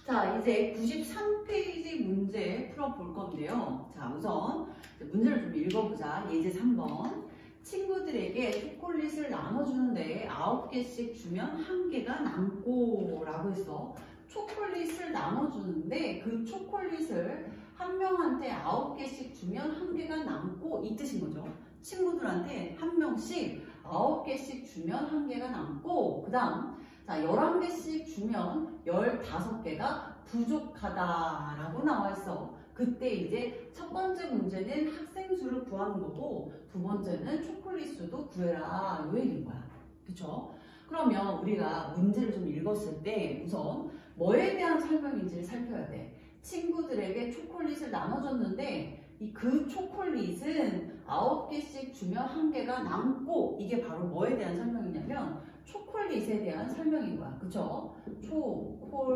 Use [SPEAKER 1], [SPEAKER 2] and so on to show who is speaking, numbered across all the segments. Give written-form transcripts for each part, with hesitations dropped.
[SPEAKER 1] 자, 이제 93페이지 문제 풀어볼 건데요. 자, 우선 문제를 좀 읽어보자. 예제 3번. 친구들에게 초콜릿을 나눠주는데 9개씩 주면 1개가 남고 라고 했어. 초콜릿을 나눠주는데 그 초콜릿을 한 명한테 9개씩 주면 1개가 남고 이 뜻인 거죠. 친구들한테 한 명씩 9개씩 주면 1개가 남고, 그 다음 자 11개씩 주면 15개가 부족하다라고 나와 있어. 그때 이제 첫 번째 문제는 학생 수를 구하는 거고, 두 번째는 초콜릿 수도 구해라 요 얘기인 거야. 그쵸? 그러면 우리가 문제를 좀 읽었을 때 우선 뭐에 대한 설명인지를 살펴야 돼. 친구들에게 초콜릿을 나눠줬는데 그 초콜릿은 9개씩 주면 1개가 남고, 이게 바로 뭐에 대한 설명이냐면 초콜릿에 대한 설명인 거야. 그쵸? 초콜릿에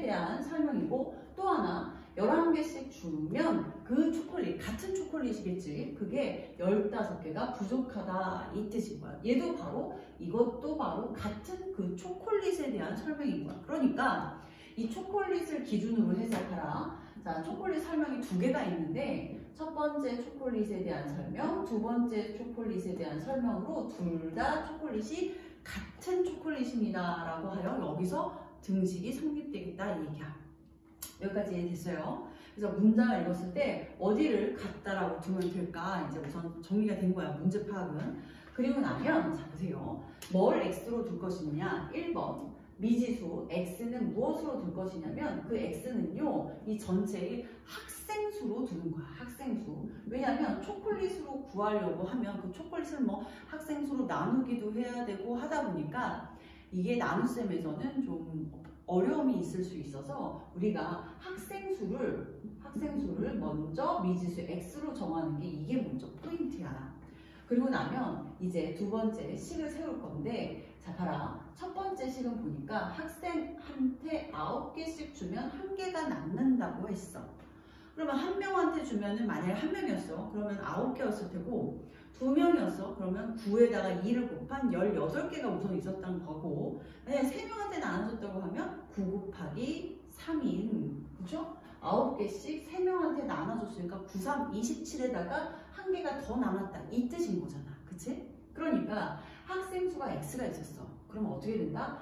[SPEAKER 1] 대한 설명이고, 또 하나 11개씩 주면 그 초콜릿, 같은 초콜릿이겠지. 그게 15개가 부족하다 이 뜻인 거야. 얘도 바로, 이것도 바로 같은 그 초콜릿에 대한 설명인 거야. 그러니까 이 초콜릿을 기준으로 해석하라. 자, 초콜릿 설명이 2개가 있는데 첫 번째 초콜릿에 대한 설명, 두 번째 초콜릿에 대한 설명으로 둘 다 초콜릿이 같은 초콜릿입니다 라고 하여 여기서 등식이 성립되겠다 이 얘기야. 여기까지 됐어요. 그래서 문장을 읽었을 때 어디를 같다라고 두면 될까 이제 우선 정리가 된 거야, 문제 파악은. 그리고 나면 자 보세요. 뭘 x로 둘 것이냐. 1번 미지수 x는 무엇으로 둘 것이냐면 그 x는요 이 전체의 학생수로 두는 거야. 학생수. 왜냐하면 초콜릿으로 구하려고 하면 그 초콜릿을 뭐 학생수로 나누기도 해야 되고 하다 보니까 이게 나눗셈에서는 좀 어려움이 있을 수 있어서 우리가 학생수를 먼저 미지수 x로 정하는 게 이게 먼저 포인트야. 그리고 나면 이제 두 번째 식을 세울 건데, 자 봐라. 첫 번째 식은 보니까 학생한테 9개씩 주면 1개가 남는다고 했어. 그러면 한 명한테 주면은 만약에 한 명이었어. 그러면 9개였을 테고, 2명이었어. 그러면 9에다가 2를 곱한 18개가 우선 있었던 거고, 만약에 3명한테 나눠줬다고 하면 9 곱하기 3인, 그죠? 9개씩 3명한테 나눠줬으니까 9, 3, 27에다가 1개가 더 남았다 이 뜻인 거잖아. 그치? 그러니까 학생 수가 x가 있었어. 그러면 어떻게 된다?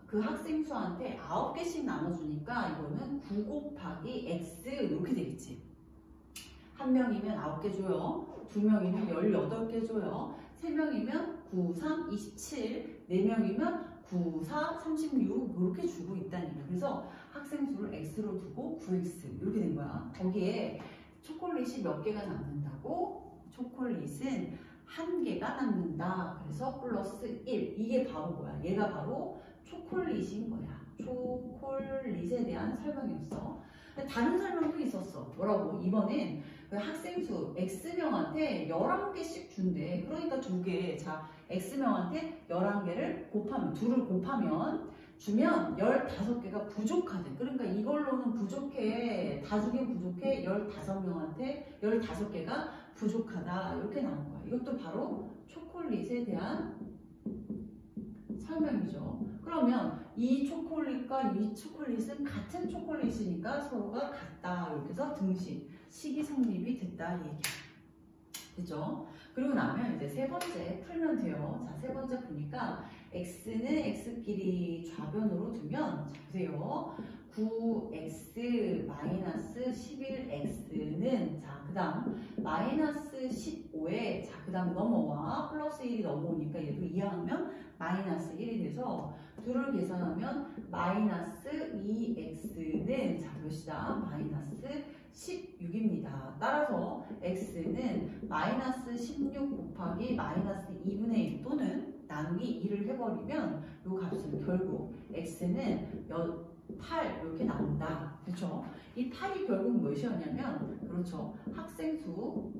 [SPEAKER 1] 그 학생 수한테 9개씩 나눠주니까 이거는 9 곱하기 x 이렇게 되겠지. 한 명이면 9개 줘요. 2명이면 18개 줘요. 3명이면 9, 3, 27, 4명이면 9, 4, 36 이렇게 주고 있다는 얘기야. 그래서 학생 수를 x로 두고 9x 이렇게 된 거야. 거기에 초콜릿이 몇 개가 남는다고? 초콜릿은 1개가 남는다. 그래서 플러스 1. 이게 바로 뭐야? 얘가 바로 초콜릿인 거야. 초콜릿에 대한 설명이었어. 다른 설명도 있었어. 뭐라고? 이번엔 그 학생수 X명한테 11개씩 준대. 그러니까 2개. 자, X명한테 11개를 곱하면, 2를 곱하면 주면 15개가 부족하대. 그러니까 이걸로는 부족해. 다 주긴 부족해. 15명한테 15개가 부족하다. 이렇게 나온 거야. 이것도 바로 초콜릿에 대한 설명이죠. 그러면 이 초콜릿과 이 초콜릿은 같은 초콜릿이니까 서로가 같다. 이렇게 해서 등식, 식이 성립이 됐다. 이 얘기야. 그죠? 그리고 나면 이제 세 번째 풀면 돼요. 자, 세 번째 보니까 x는 x끼리 좌변으로 두면, 자, 보세요. 9x 마이너스 11x는, 자, 그 다음 마이너스 15에, 자, 그 다음 넘어와. 플러스 1이 넘어오니까 얘도 이항하면 마이너스 1이 돼서 둘을 계산하면 마이너스 2x는, 자, 몇이다? 마이너스 16입니다. 따라서 x는 마이너스 16 곱하기 마이너스 2분의 1 또는 나누기 2를 해버리면 이 값은 결국 x는 8 이렇게 나온다. 그렇죠? 이 8이 결국 무엇이었냐면, 그렇죠, 학생수는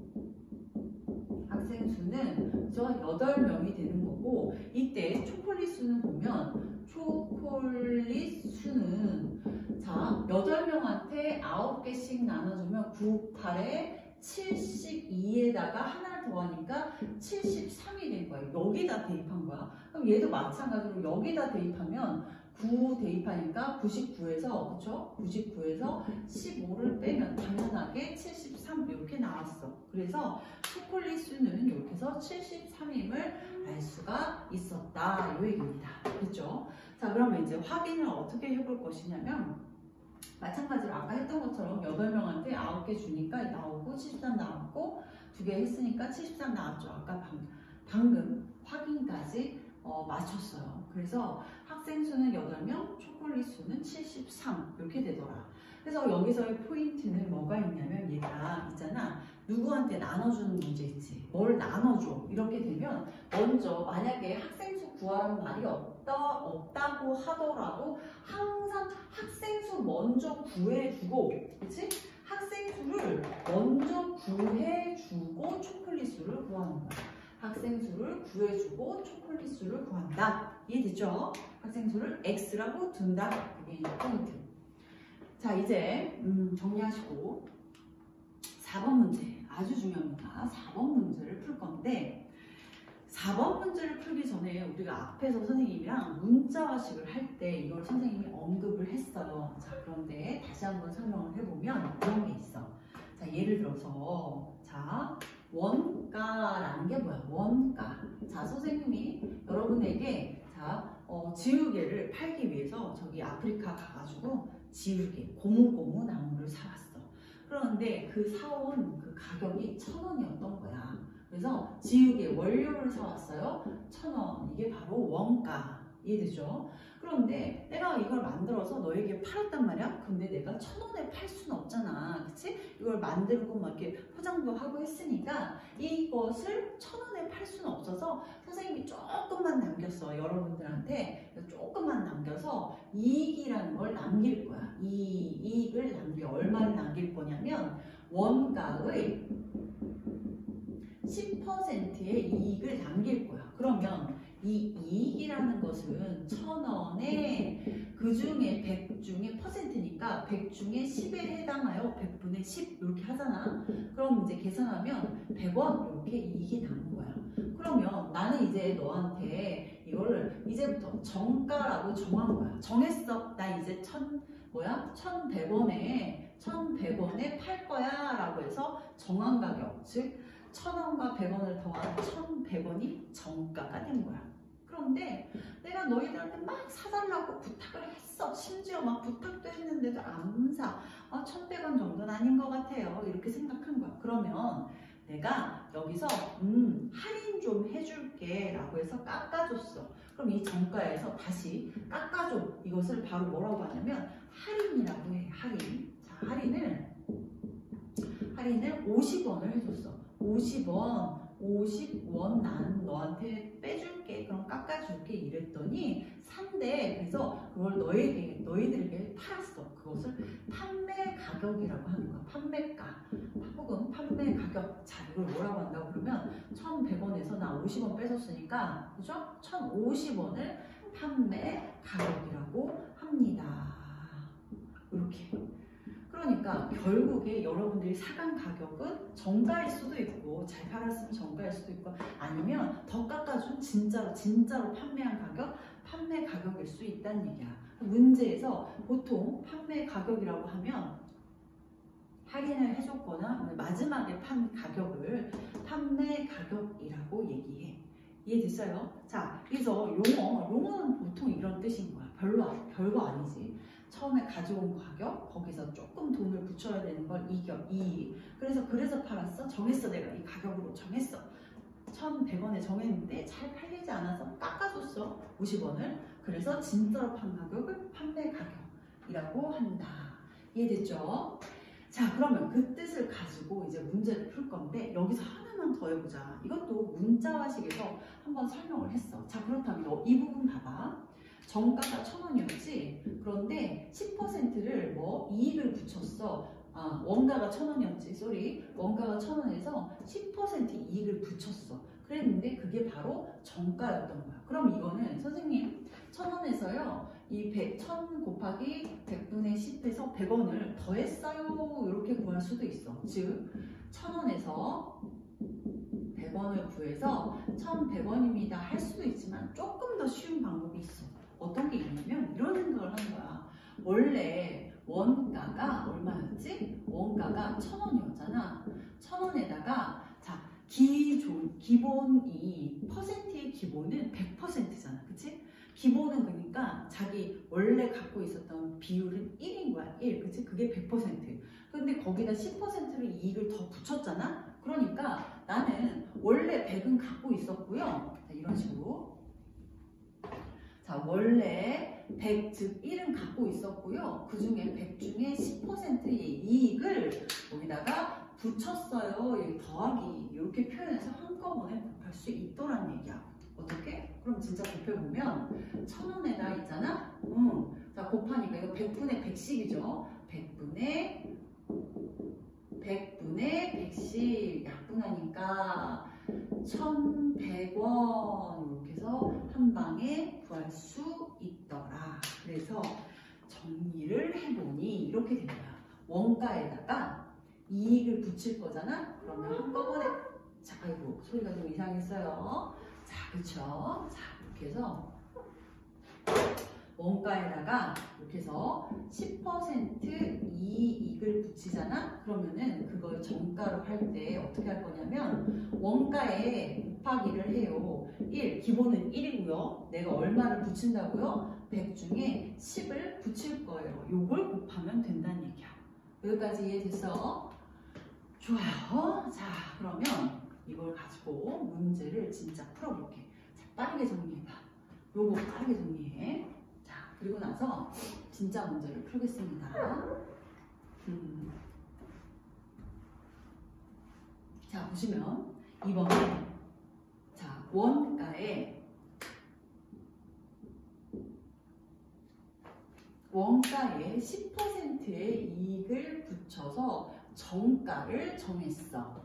[SPEAKER 1] 저 8명이 되는 거고, 이때 초콜릿 수는 보면 초콜릿 수는 자 8명한테 9개씩 나눠주면 9, 8에 72에다가 하나를 더하니까 73이 된 거예요. 여기다 대입한 거야. 그럼 얘도 마찬가지로 여기다 대입하면 9 대입하니까 99에서 그쵸? 99에서 15를 빼면 당연하게 73 이렇게 나왔어. 그래서 초콜릿 수는 이렇게 해서 73임을 알 수가 있었다. 이 얘기입니다. 그렇죠? 자, 그러면 이제 확인을 어떻게 해볼 것이냐면 마찬가지로 아까 했던 것처럼 8명한테 9개 주니까 나오고 73 나왔고 2개 했으니까 73 나왔죠. 아까 방금 확인까지 맞췄어요. 그래서 학생 수는 8명, 초콜릿 수는 73 이렇게 되더라. 그래서 여기서의 포인트는 뭐가 있냐면 얘가 있잖아. 누구한테 나눠주는 문제 있지. 뭘 나눠줘. 이렇게 되면 먼저 만약에 학생 수 구하라는 말이 없다고 하더라도 항상 학생 수 먼저 구해주고, 그치? 학생 수를 먼저 구해주고 초콜릿 수를 구하는 거야. 학생 수를 구해주고 초콜릿 수를 구한다. 이해됐죠? 학생 수를 X라고 둔다. 이게 포인트. 자, 이제 정리하시고 4번 문제 아주 중요합니다. 4번 문제를 풀 건데 4번 문제를 풀기 전에 우리가 앞에서 선생님이랑 문자화식을 할 때 이걸 선생님이 언급을 했어요. 자, 그런데 다시 한번 설명을 해보면 이런 게 있어. 자, 예를 들어서 자, 원가라는 게 뭐야? 원가. 자, 선생님이 여러분에게 자, 지우개를 팔기 위해서 저기 아프리카 가가지고 지우개, 고무고무 나무를 사왔어. 그런데 그 사온 그 가격이 1,000원이었던 거야. 그래서 지우개 원료를 사왔어요. 1,000원. 이게 바로 원가. 이해되죠? 그런데 내가 이걸 만들어서 너에게 팔았단 말이야? 근데 내가 1,000원에 팔 수는 없잖아. 그치? 이걸 만들고 막 이렇게 포장도 하고 했으니까 이것을 1,000원에 팔 수는 없어서 선생님이 조금만 남겼어. 여러분들한테 조금만 남겨서 이익이라는 걸 남길 거야. 이익을 남겨. 얼마를 남길 거냐면 원가의 10%의 이익을 남길 거야. 그러면 이 이익이라는 것은 1,000원에 그 중에 100 중에 퍼센트니까 100 중에 10에 해당하여 100분의 10 이렇게 하잖아. 그럼 이제 계산하면 100원 이렇게 이익이 남는 거야. 그러면 나는 이제 너한테 이거를 이제부터 정가라고 정한 거야. 정했어. 나 이제 1,100원에 팔 거야 라고 해서 정한 가격, 즉 1,000원과 100원을 더한 1,100원이 정가가 된 거야. 그런데 내가 너희들한테 막 사달라고 부탁을 했어. 심지어 막 부탁도 했는데도 안 사. 1,100원 정도는 아닌 것 같아요. 이렇게 생각한 거야. 그러면 내가 여기서 할인 좀 해줄게 라고 해서 깎아줬어. 그럼 이 정가에서 다시 깎아줘. 이것을 바로 뭐라고 하냐면 할인이라고 해. 할인. 자, 할인을 50원을 해줬어. 50원 나는 너한테 빼줄게. 그럼 깎아줄게. 이랬더니 산대. 그래서 그걸 너희들에게 팔았어. 그것을 판매 가격이라고 하는 거야. 판매가 혹은 판매 가격. 자, 이걸 뭐라고 한다고 그러면 1,100원에서 나 50원 뺏었으니까 그죠? 1,050원을 판매 가격이라고 합니다. 이렇게. 그러니까 결국에 여러분들이 사간 가격은 정가일 수도 있고 잘 팔았으면 정가일 수도 있고 아니면 더 깎아준 진짜로 판매한 가격, 판매 가격일 수 있다는 얘기야. 문제에서 보통 판매 가격이라고 하면 할인을 해줬거나 마지막에 판 가격을 판매 가격이라고 얘기해. 이해됐어요? 자, 그래서 용어는 보통 이런 뜻인 거야. 별거 아니지. 처음에 가져온 가격, 거기서 조금 돈을 붙여야 되는 걸 이익. 그래서 팔았어. 정했어. 내가 이 가격으로 정했어. 1,100원에 정했는데 잘 팔리지 않아서 깎아줬어. 50원을. 그래서 진짜로 판 가격을 판매 가격이라고 한다. 이해됐죠? 자, 그러면 그 뜻을 가지고 이제 문제를 풀 건데 여기서 하나만 더 해보자. 이것도 문자화식에서 한번 설명을 했어. 자, 그렇다면 이 부분 봐봐. 정가가 1,000원이었지. 그런데 10%를 이익을 붙였어. 원가가 1,000원이었지. 원가가 1,000원에서 10% 이익을 붙였어. 그랬는데 그게 바로 정가였던 거야. 그럼 이거는 선생님 1,000원에서요. 이 1,000 곱하기 100분의 10에서 100원을 더했어요. 이렇게 구할 수도 있어. 즉 1,000원에서 100원을 구해서 1,100원입니다 할 수도 있지만 조금 더 쉬운 방법이 있어. 어떤 게 있냐면 이런 생각을 하는 거야. 원래 원가가 얼마였지? 원가가 1,000원이었잖아. 1,000원에다가 자 기본이 퍼센트의 기본은 100%잖아. 그치? 기본은 그러니까 자기 원래 갖고 있었던 비율은 1인 거야. 1. 그치? 그게 100%. 근데 거기다 10%를 이익을 더 붙였잖아. 그러니까 나는 원래 100은 갖고 있었고요. 자, 이런 식으로. 자, 원래 100, 즉 1은 갖고 있었고요. 그 중에 100 중에 10%의 이익을 여기다가 붙였어요. 여기 더하기 이렇게 표현해서 한꺼번에 곱할 수 있더란 얘기야. 어떻게? 그럼 진짜 곱해보면 1,000원에다 있잖아? 자, 곱하니까 이거 100분의 100씩이죠. 100분의 100씩 약분하니까 1,100원 이렇게 해서 한 방에 구할 수 있더라. 그래서 정리를 해보니 이렇게 됩니다. 원가에다가 이익을 붙일 거잖아? 그러면 한꺼번에 자, 아이고 소리가 좀 이상했어요. 자, 그쵸? 자, 이렇게 해서 원가에다가 이렇게 해서 10% 이익을 붙이잖아? 그러면은 그걸 정가로 할 때 어떻게 할 거냐면 원가에 곱하기를 해요. 1, 기본은 1이고요. 내가 얼마를 붙인다고요? 100 중에 10을 붙일 거예요. 요걸 곱하면 된다는 얘기야. 여기까지 이해됐어? 좋아요. 자, 그러면 이걸 가지고 문제를 진짜 풀어볼게. 자, 빠르게 정리해봐. 요거 빠르게 정리해. 자, 그리고 나서 진짜 문제를 풀겠습니다. 자, 보시면 이번에 자, 원가에 10%의 이익을 붙여서 정가를 정했어.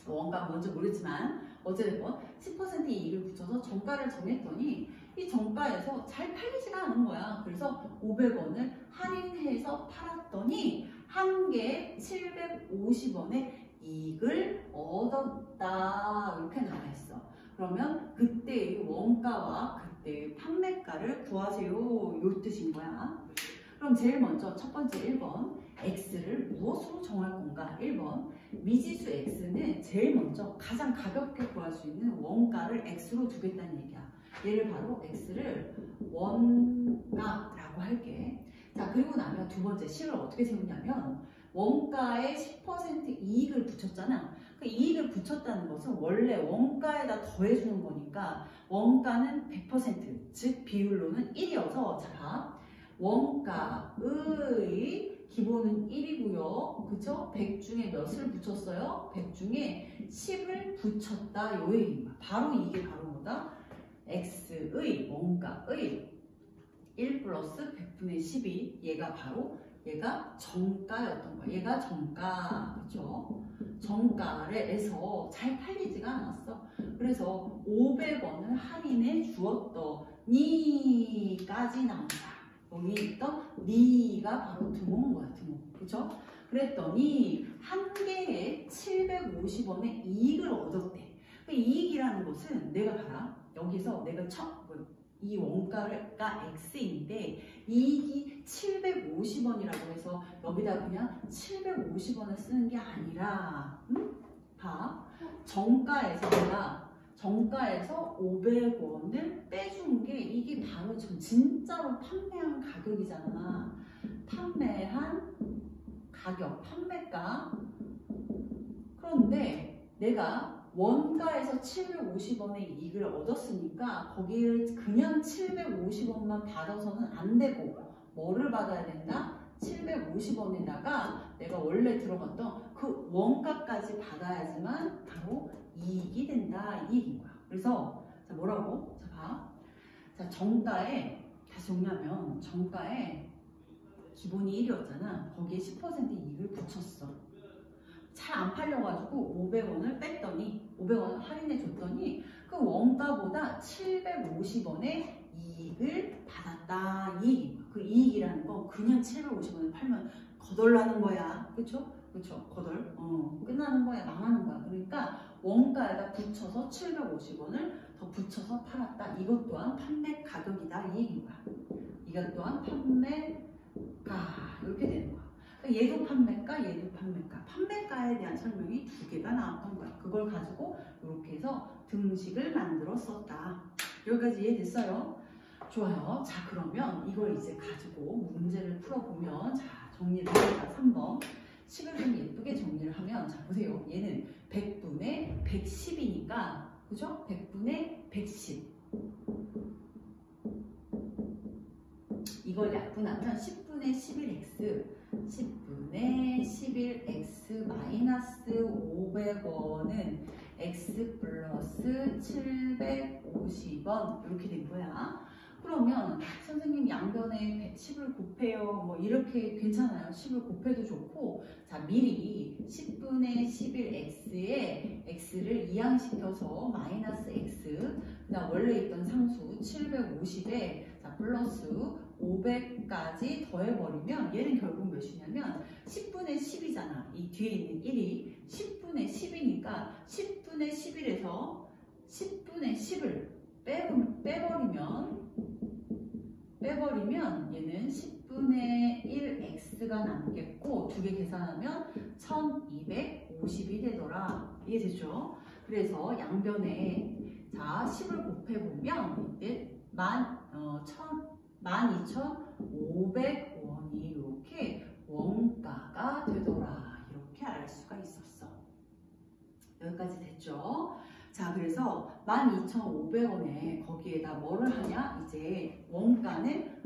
[SPEAKER 1] 원가 뭔지 모르지만 어쨌든 10% 이익을 붙여서 정가를 정했더니 이 정가에서 잘 팔리지가 않은 거야. 그래서 500원을 할인해서 팔았더니 한 개에 750원의 이익을 얻었다. 이렇게 나와 있어. 그러면 그때의 원가와 그때의 판매가를 구하세요. 요 뜻인 거야. 그럼 제일 먼저 첫 번째 1번 X를 무엇으로 정할 건가? 1번 미지수 X는 제일 먼저 가장 가볍게 구할 수 있는 원가를 X로 두겠다는 얘기야. 얘를 바로 X를 원가라고 할게. 자, 그리고 나면 두 번째 식을 어떻게 세우냐면 원가에 10% 이익을 붙였잖아. 그 이익을 붙였다는 것은 원래 원가에다 더해주는 거니까 원가는 100%, 즉 비율로는 1이어서 자 봐. 원가의 기본은 1이고요. 그쵸? 100 중에 몇을 붙였어요? 100 중에 10을 붙였다. 요 얘기인 거야. 바로 이게 바로 뭐다? X의 원가의 1 플러스 100분의 10이 얘가 바로 얘가 정가였던 거야. 얘가 정가. 그쵸? 정가에서 잘 팔리지가 않았어. 그래서 500원을 할인해 주었더니까지 나온다. 여기 있던 니가 바로 등호인 거야. 등호. 그쵸? 그랬더니 한 개에 750원의 이익을 얻었대. 그 이익이라는 것은 내가 봐라. 여기서 내가 이 원가가 X인데 이익이 750원이라고 해서 여기다 그냥 750원을 쓰는 게 아니라 봐. 정가에서 500원을 빼준 게 이게 바로 진짜로 판매한 가격이잖아. 판매한 가격, 판매가. 그런데 내가 원가에서 750원의 이익을 얻었으니까 거기를 그냥 750원만 받아서는 안 되고 뭐를 받아야 된다? 750원에다가 내가 원래 들어갔던 그 원가까지 받아야지만 바로 이익이 된다. 이 얘기인 거야. 그래서 자 뭐라고? 자 봐. 자 정가에 다시 정리하면 정가에 기본이 1이었잖아. 거기에 10% 이익을 붙였어. 잘 안 팔려가지고 500원을 뺐더니 500원을 할인해 줬더니 그 원가보다 750원의 이익을 받았다. 이 얘기인 거야. 그 이익이라는 거 그냥 750원을 팔면 거덜나는 거야. 그쵸? 그렇죠? 거덜. 끝나는 거야, 망하는 거야. 그러니까 원가에다 붙여서 750원을 더 붙여서 팔았다. 이것 또한 판매 가격이다. 이 얘기인 거야. 이것 또한 판매가 이렇게 되는 거야. 그러니까 얘도 판매가, 얘도 판매가. 판매가에 대한 설명이 두 개가 나왔던 거야. 그걸 가지고 이렇게 해서 등식을 만들었었다. 여기까지 이해됐어요? 좋아요. 자, 그러면 이걸 이제 가지고 문제를 풀어보면, 자, 정리를 해보자. 3번. 식을 좀 예쁘게 정리를 하면, 자, 보세요. 얘는 100분의 110이니까, 그죠? 100분의 110. 이걸 약분하면 10분의 11x, 10분의 11x 마이너스 500원은 x 플러스 750원 이렇게 된 거야. 그러면 선생님 양변에 10을 곱해요. 뭐 이렇게 괜찮아요. 10을 곱해도 좋고, 자, 미리 10분의 11x에 x를 이항시켜서 마이너스 x, 그다음 원래 있던 상수 750에 자 플러스 500까지 더해버리면 얘는 결국 몇이냐면 10분의 10이잖아. 이 뒤에 있는 1이 10분의 10이니까 10분의 11에서 10분의 10을 빼버리면 얘는 10분의 1x가 남겠고 두 개 계산하면 1250이 되더라. 이해되죠? 그래서 양변에 자 10을 곱해보면 이때 12,500원이 이렇게 원가가 되더라. 이렇게 알 수가 있었어. 여기까지 됐죠? 자, 그래서 12,500원에 거기에다 뭐를 하냐? 이제 원가는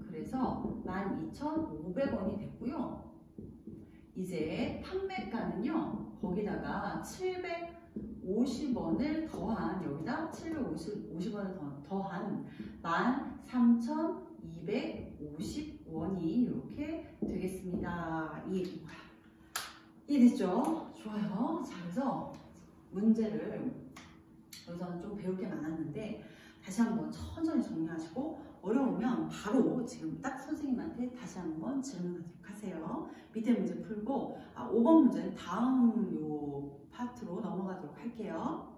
[SPEAKER 1] 그래서 12,500원이 됐고요. 이제 판매가는요. 거기다가 750원을 더한 여기다 750원을 더한 13,250원이 이렇게 되겠습니다. 이 얘기인 거야. 이해됐죠? 좋아요. 자, 그래서 문제를 여기서는 좀 배울 게 많았는데 다시 한번 천천히 정리하시고 어려우면 바로 지금 딱 선생님한테 다시 한번 질문하도록 하세요. 밑에 문제 풀고 5번 문제는 다음 요 파트로 넘어가도록 할게요.